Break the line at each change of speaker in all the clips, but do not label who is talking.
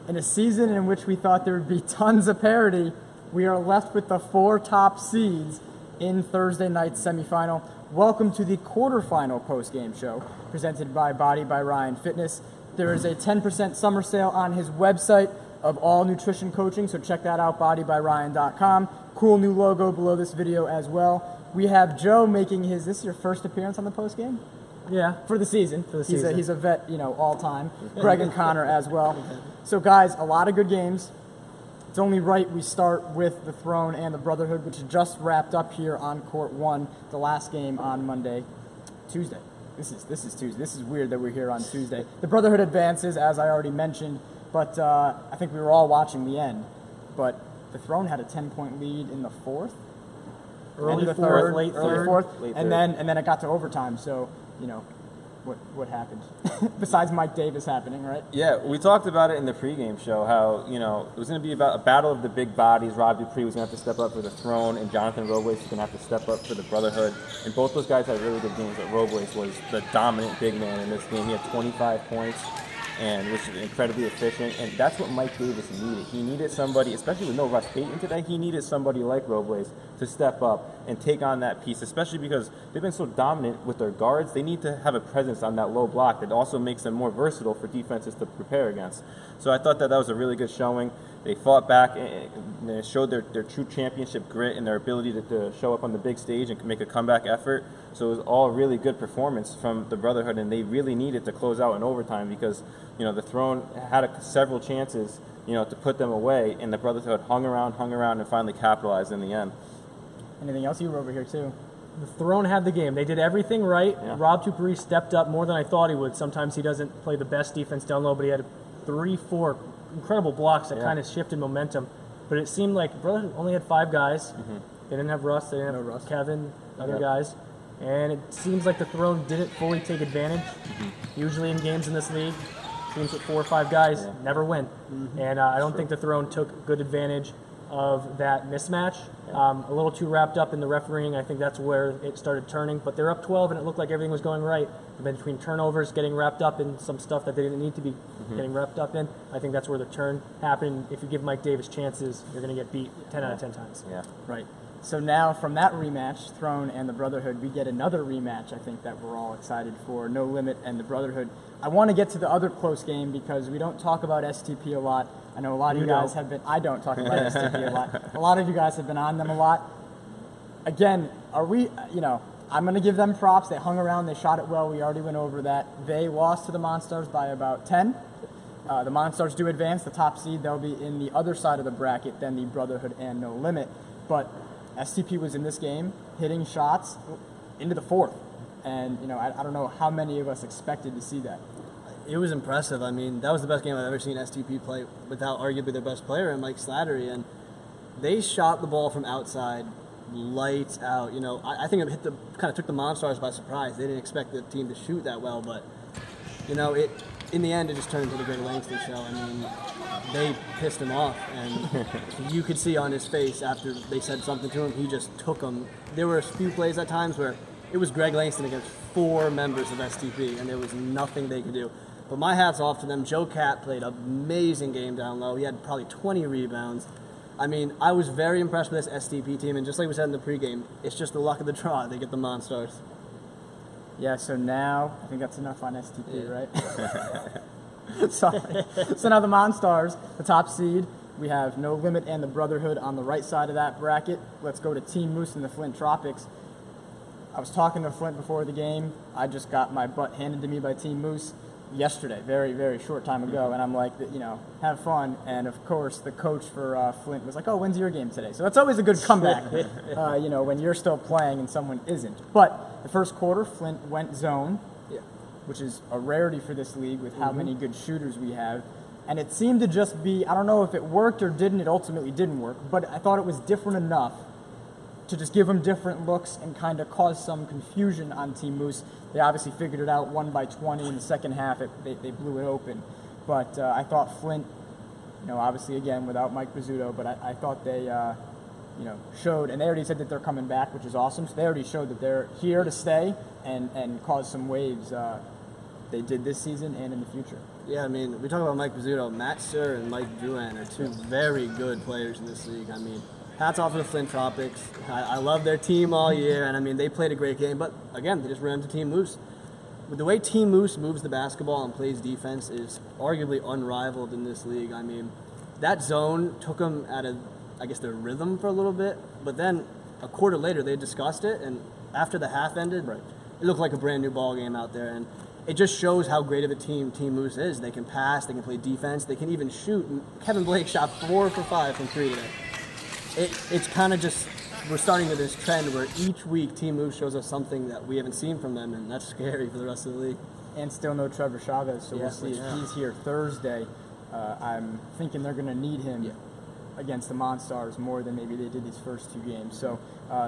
In a season in which we thought there would be tons of parity, we are left with the 4 top seeds in Thursday night's semifinal. Welcome to the quarterfinal post-game show presented by Body by Ryan Fitness. There is a 10% summer sale on his website of all nutrition coaching, so check that out, bodybyryan.com. Cool new logo below this video as well. We have Joe making this is your first appearance on the post-game?
Yeah.
For the season. He's a vet, all time. Greg and Connor as well. So guys, a lot of good games. It's only right we start with the Throne and the Brotherhood, which just wrapped up here on Court 1, the last game on Tuesday. This is Tuesday. This is weird that we're here on Tuesday. The Brotherhood advances, as I already mentioned, but I think we were all watching the end. But the Throne had a 10-point lead in the fourth.
Early
the
fourth,
third,
late
early
third.
fourth,
Late
and
third.
then it got to overtime. So, what happened? Besides Mike Davis happening, right?
Yeah, we talked about it in the pregame show, how, it was going to be about a battle of the big bodies. Rob Dupree was going to have to step up for the Throne, and Jonathan Robles was going to have to step up for the Brotherhood. And both those guys had really good games, but Robles was the dominant big man in this game. He had 25 points, which is incredibly efficient, and that's what Mike Davis needed. He needed somebody, especially with no Russ Payton today, he needed somebody like Robles to step up and take on that piece, especially because they've been so dominant with their guards. They need to have a presence on that low block that also makes them more versatile for defenses to prepare against. So I thought that was a really good showing. They fought back and they showed their true championship grit and their ability to show up on the big stage and make a comeback effort. So it was all really good performance from the Brotherhood, and they really needed to close out in overtime because, the Throne had several chances, to put them away, and the Brotherhood hung around, and finally capitalized in the end.
Anything else? You were over here too.
The Throne had the game. They did everything right.
Yeah.
Rob Dupree stepped up more than I thought he would. Sometimes he doesn't play the best defense down low, but he had 3-4 incredible blocks that kind of shifted momentum. But it seemed like Brotherhood only had 5 guys. They didn't have Russ. They didn't have Kevin, other guys. And it seems like the Throne didn't fully take advantage. Usually in games in this league, teams with 4 or 5 guys never win. And I don't think the Throne took good advantage of that mismatch. A little too wrapped up in the refereeing. I think that's where it started turning. But they're up 12, and it looked like everything was going right. But between turnovers, getting wrapped up in some stuff that they didn't need to be getting wrapped up in, I think that's where the turn happened. If you give Mike Davis chances, you're going to get beat 10 out of 10 times.
Yeah.
Right. So now from that rematch, Throne and the Brotherhood, we get another rematch, I think, that we're all excited for, No Limit and the Brotherhood. I want to get to the other close game because we don't talk about STP a lot. I know a lot of you guys have been. I don't talk about STP a lot. A lot of you guys have been on them a lot. Again, are we, I'm going to give them props. They hung around. They shot it well. We already went over that. They lost to the Monstars by about 10. The Monstars do advance, the top seed. They'll be in the other side of the bracket than the Brotherhood and No Limit. But STP was in this game, hitting shots into the fourth. And, I don't know how many of us expected to see that.
It was impressive. I mean, that was the best game I've ever seen STP play without arguably their best player, and Mike Slattery. And they shot the ball from outside, lights out. I think it kind of took the Monstars by surprise. They didn't expect the team to shoot that well, but, in the end, it just turned into the Greg Langston show. I mean, they pissed him off, and you could see on his face after they said something to him, he just took them. There were a few plays at times where it was Greg Langston against 4 members of STP, and there was nothing they could do. But my hat's off to them. Joe Catt played an amazing game down low. He had probably 20 rebounds. I mean, I was very impressed with this STP team, and just like we said in the pregame, it's just the luck of the draw. They get the Monstars.
Yeah, so now, I think that's enough on STP, right? Sorry. So now the Monstars, the top seed, we have No Limit and the Brotherhood on the right side of that bracket. Let's go to Team Moose and the Flint Tropics. I was talking to Flint before the game. I just got my butt handed to me by Team Moose yesterday, very, very short time ago, and I'm like, have fun. And of course, the coach for Flint was like, oh, when's your game today? So that's always a good comeback, when you're still playing and someone isn't. But the first quarter, Flint went zone, which is a rarity for this league with how many good shooters we have. And it seemed to just be, I don't know if it worked or didn't, it ultimately didn't work, but I thought it was different enough to just give them different looks and kind of cause some confusion on Team Moose. They obviously figured it out, won by 20 in the second half. They blew it open. But I thought Flint, obviously again without Mike Pizzuto, but I thought they, showed, and they already said that they're coming back, which is awesome. So they already showed that they're here to stay and cause some waves. They did this season and in the future.
Yeah, I mean, we talk about Mike Pizzuto. Matt Sir and Mike Duan are two very good players in this league. I mean, hats off to the Flint Tropics. I love their team all year, and I mean, they played a great game. But again, they just ran into Team Moose. The way Team Moose moves the basketball and plays defense is arguably unrivaled in this league. I mean, that zone took them out of, I guess, their rhythm for a little bit. But then a quarter later, they discussed it, and after the half ended, it looked like a brand new ball game out there. And it just shows how great of a team Team Moose is. They can pass, they can play defense, they can even shoot. And Kevin Blake shot 4 for 5 from 3 today. It's kind of just, we're starting with this trend where each week Team Moose shows us something that we haven't seen from them, and that's scary for the rest of the league.
And still no Trevor Chavez, so we'll see if he's here Thursday. I'm thinking they're going to need him against the Monstars more than maybe they did these first 2 games. So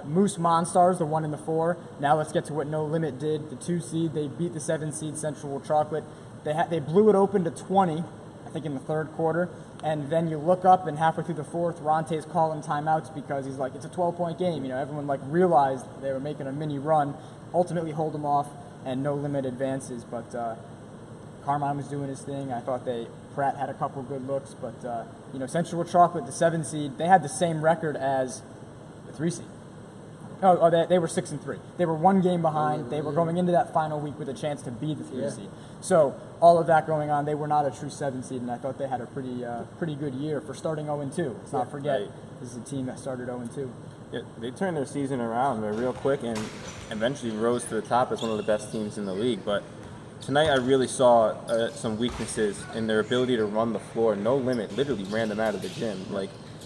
Moose Monstars, the 1 and the 4. Now let's get to what No Limit did. The 2 seed, they beat the 7 seed Central Chocolate. They blew it open to 20, I think in the 3rd quarter. And then you look up, and halfway through the 4th, Ronte's calling timeouts because he's like, it's a 12-point game. You know, everyone realized they were making a mini run. Ultimately hold them off, and No Limit advances. But Carmine was doing his thing. I thought Pratt had a couple good looks, but Central Chocolate, the 7 seed, they had the same record as the 3 seed. They were 6-3. They were 1 game behind. They were going into that final week with a chance to be the 3 seed. So all of that going on, they were not a true 7 seed, and I thought they had a pretty good year for starting 0-2. Let's not forget, this is a team that started 0-2.
Yeah, they turned their season around real quick and eventually rose to the top as one of the best teams in the league. But tonight I really saw some weaknesses in their ability to run the floor. No Limit literally ran them out of the gym.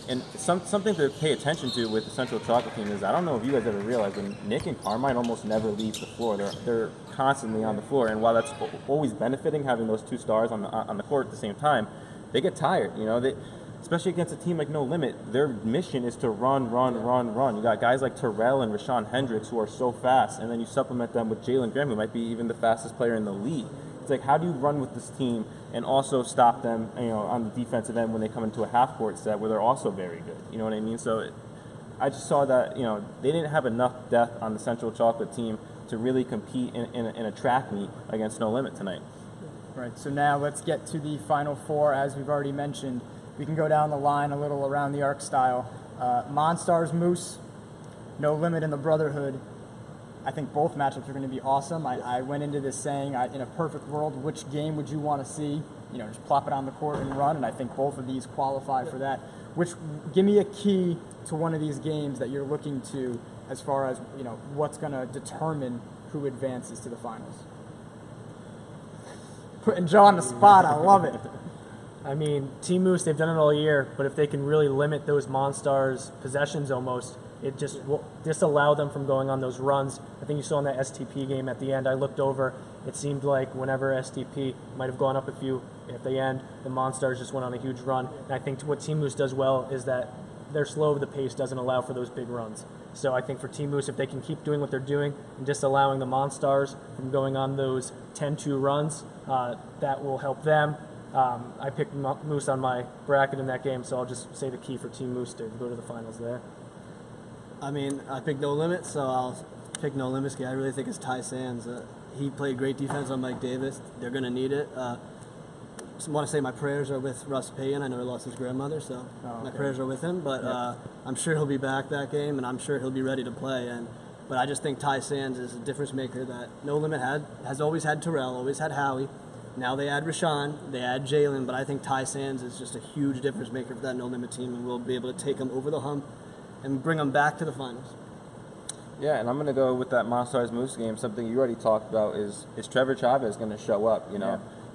And something to pay attention to with the Central Chocolate team is, I don't know if you guys ever realized, when Nick and Carmine almost never leave the floor. They're constantly on the floor, and while that's always benefiting having those 2 stars on the court at the same time, they get tired. Especially against a team like No Limit, their mission is to run. You got guys like Terrell and Rashawn Hendricks who are so fast, and then you supplement them with Jalen Graham, who might be even the fastest player in the league. It's like, how do you run with this team and also stop them, on the defensive end when they come into a half-court set where they're also very good? You know what I mean? So I just saw that, they didn't have enough depth on the Central Chocolate team to really compete in a track meet against No Limit tonight.
Right, so now let's get to the Final 4. As we've already mentioned, we can go down the line a little around the arc style. Monstars, Moose, No Limit, and the Brotherhood. I think both matchups are going to be awesome. I went into this saying, in a perfect world, which game would you want to see? Just plop it on the court and run, and I think both of these qualify for that. Give me a key to one of these games that you're looking to as far as, what's going to determine who advances to the finals. Putting Joe on the spot, I love it.
I mean, Team Moose, they've done it all year, but if they can really limit those Monstars' possessions almost, it just will disallow them from going on those runs. I think you saw in that STP game at the end, I looked over, it seemed like whenever STP might have gone up a few at the end, the Monstars just went on a huge run. And I think what Team Moose does well is that they're slow, the pace doesn't allow for those big runs. So I think for Team Moose, if they can keep doing what they're doing and disallowing the Monstars from going on those 10-2 runs, that will help them. I picked Moose on my bracket in that game, so I'll just say the key for Team Moose to go to the finals there.
I mean, I picked No Limit, so I'll pick No Limit. I really think it's Ty Sands. He played great defense on Mike Davis. They're going to need it. I want to say my prayers are with Russ Payton. I know he lost his grandmother, so my prayers are with him. But I'm sure he'll be back that game, and I'm sure he'll be ready to play. But I just think Ty Sands is a difference maker that No Limit has always had Terrell, always had Howie. Now they add Rashawn, they add Jalen, but I think Ty Sands is just a huge difference maker for that No Limit team, and we'll be able to take them over the hump and bring them back to the finals.
Yeah, and I'm going to go with that Monstars Moose game. Something you already talked about is Trevor Chavez going to show up,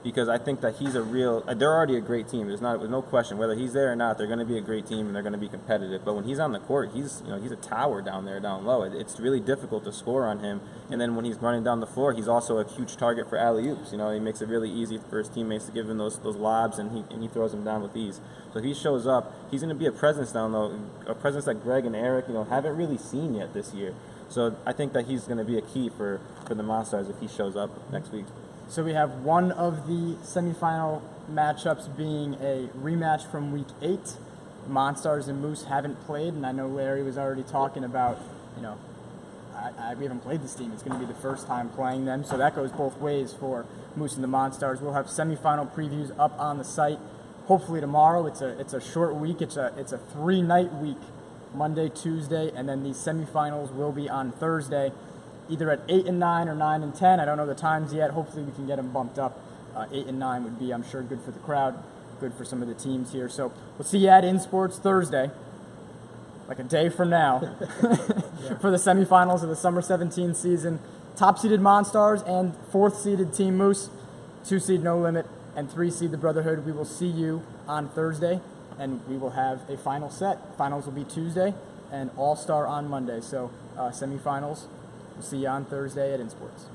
because I think that he's they're already a great team. There's no question. Whether he's there or not, they're going to be a great team and they're going to be competitive. But when he's on the court, he's a tower down low. It's really difficult to score on him. And then when he's running down the floor, he's also a huge target for alley-oops. He makes it really easy for his teammates to give him those lobs, and he throws them down with ease. So if he shows up, he's going to be a presence down low, a presence that Greg and Eric, haven't really seen yet this year. So I think that he's going to be a key for the Monstars if he shows up next week.
So we have one of the semifinal matchups being a rematch from Week 8. Monstars and Moose haven't played, and I know Larry was already talking about, we haven't played this team. It's going to be the first time playing them, so that goes both ways for Moose and the Monstars. We'll have semifinal previews up on the site. Hopefully tomorrow. It's a short week. It's a 3-night week, Monday, Tuesday, and then these semifinals will be on Thursday, either at 8 and 9 or 9 and 10. I don't know the times yet. Hopefully we can get them bumped up. 8 and 9 would be, I'm sure, good for the crowd, good for some of the teams here. So we'll see you at InSports Thursday, like a day from now, for the semifinals of the Summer 17 season. Top-seeded Monstars and 4th-seeded Team Moose, 2-seed No Limit, and 3-seed the Brotherhood. We will see you on Thursday, and we will have a final set. Finals will be Tuesday, and All-Star on Monday. So semifinals, we'll see you on Thursday at InSports.